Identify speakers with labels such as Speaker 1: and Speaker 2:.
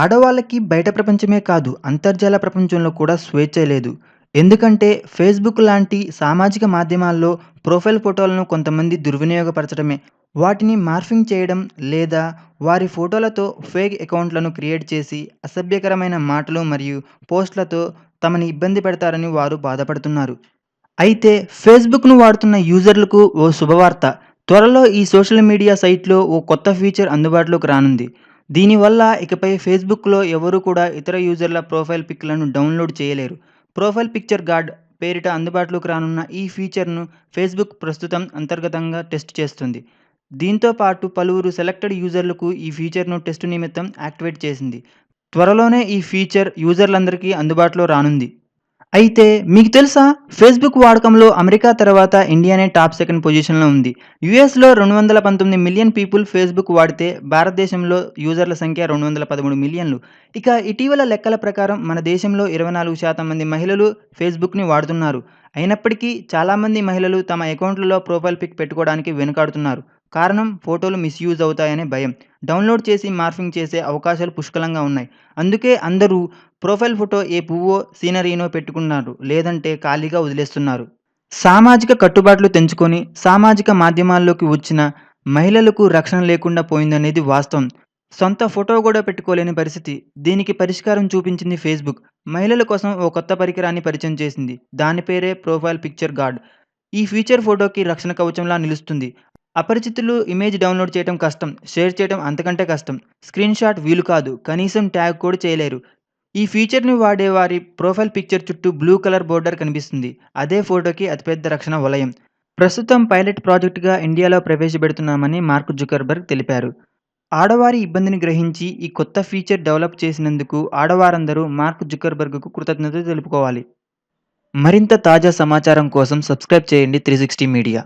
Speaker 1: ఆడవాళ్ళకి బయట ప్రపంచమే కాదు, అంతర్జాల ప్రపంచంలో కూడా స్వేచ్ఛ లేదు. ఎందుకంటే ఫేస్‌బుక్ లాంటి సామాజిక మాధ్యమాల్లో ప్రొఫైల్ ఫోటోలను కొంతమంది దుర్వినియోగపరచడమే. వాటిని మార్ఫింగ్ చేయడం లేదా వారి ఫోటోలతో ఫేక్ అకౌంట్‌లను క్రియేట్ చేసి అసభ్యకరమైన మాటలు మరియు పోస్ట్‌లతో తమని ఇబ్బంది పెడతారని వారు బాధపడుతున్నారు. అయితే ఫేస్‌బుక్‌ను వాడుతున్న యూజర్లకు ఓ శుభవార్త. త్వరలో ఈ సోషల్ మీడియా సైట్‌లో ఓ కొత్త ఫీచర్ అందుబాటులోకి రానుంది. దీనివల్ల ఇకపై ఫేస్‌బుక్‌లో ఎవరు కూడా ఇతర యూజర్ల ప్రొఫైల్ పిక్‌లను డౌన్‌లోడ్ చేయలేరు. ప్రొఫైల్ పిక్చర్ గార్డ్ పేరిట అందుబాటులోకి రానున్న ఈ ఫీచర్‌ను ఫేస్‌బుక్ ప్రస్తుతం అంతర్గతంగా టెస్ట్ చేస్తుంది. దీంతో పాటు పలువురు సెలెక్టెడ్ యూజర్లకు ఈ ఫీచర్‌ను టెస్ట్ నిమిత్తం యాక్టివేట్ చేసింది. త్వరలోనే ఈ ఫీచర్ యూజర్లందరికీ అందుబాటులో రానుంది. అయితే మీకు తెలుసా? ఫేస్‌బుక్ వాడకంలో అమెరికా తర్వాత ఇండియానే టాప్ సెకండ్ పొజిషన్‌లో ఉంది. యూఎస్‌లో 219 మిలియన్ పీపుల్ ఫేస్‌బుక్ వాడితే భారతదేశంలో యూజర్ల సంఖ్య 213 మిలియన్లు. ఇక ఇటీవల లెక్కల ప్రకారం మన దేశంలో 24% మంది మహిళలు ఫేస్‌బుక్‌ని వాడుతున్నారు. అయినప్పటికీ చాలామంది మహిళలు తమ అకౌంట్‌లలో ప్రొఫైల్ పిక్ పెట్టుకోవడానికి వెనుకాడుతున్నారు. కారణం ఫోటోలు మిస్‌యూజ్ అవుతాయనే భయం. డౌన్‌లోడ్ చేసి మార్ఫింగ్ చేసే అవకాశాలు పుష్కలంగా ఉన్నాయి. అందుకే అందరూ ప్రొఫైల్ ఫోటో ఏ పువ్వో, సీనరీనో పెట్టుకున్నారు. లేదంటే ఖాళీగా వదిలేస్తున్నారు. సామాజిక కట్టుబాట్లు తెంచుకొని సామాజిక మాధ్యమాల్లోకి వచ్చిన మహిళలకు రక్షణ లేకుండా పోయిందనేది వాస్తవం. సొంత ఫోటో గూడా పెట్టుకోలేని పరిస్థితి. దీనికి పరిష్కారం చూపించింది ఫేస్‌బుక్. మహిళల కోసం ఓ కొత్త పరికరాన్ని పరిచయం చేసింది. దాని పేరే ప్రొఫైల్ పిక్చర్ గార్డ్. ఈ ఫీచర్ ఫోటోకి రక్షణ కవచంలా నిలుస్తుంది. అపరిచితులు ఇమేజ్ డౌన్‌లోడ్ చేయడం కష్టం. షేర్ చేయడం అంతకంటే కష్టం. స్క్రీన్‌షాట్ వీలు కాదు. కనీసం ట్యాగ్ కూడా చేయలేరు. ఈ ఫీచర్‌ని వాడే వారి ప్రొఫైల్ పిక్చర్ చుట్టూ బ్లూ కలర్ బోర్డర్ కనిపిస్తుంది. అదే ఫోటోకి అతిపెద్ద రక్షణ వలయం. ప్రస్తుతం పైలట్ ప్రాజెక్ట్‌గా ఇండియాలో ప్రవేశపెడుతున్నామని మార్క్ జుకర్బర్గ్ తెలిపారు. ఆడవారి ఇబ్బందిని గ్రహించి ఈ కొత్త ఫీచర్ డెవలప్ చేసినందుకు ఆడవారందరూ మార్క్ జుకర్బర్గ్‌కు కృతజ్ఞతలు తెలుపుకోవాలి. మరింత తాజా సమాచారం కోసం సబ్స్క్రైబ్ చేయండి 360 మీడియా.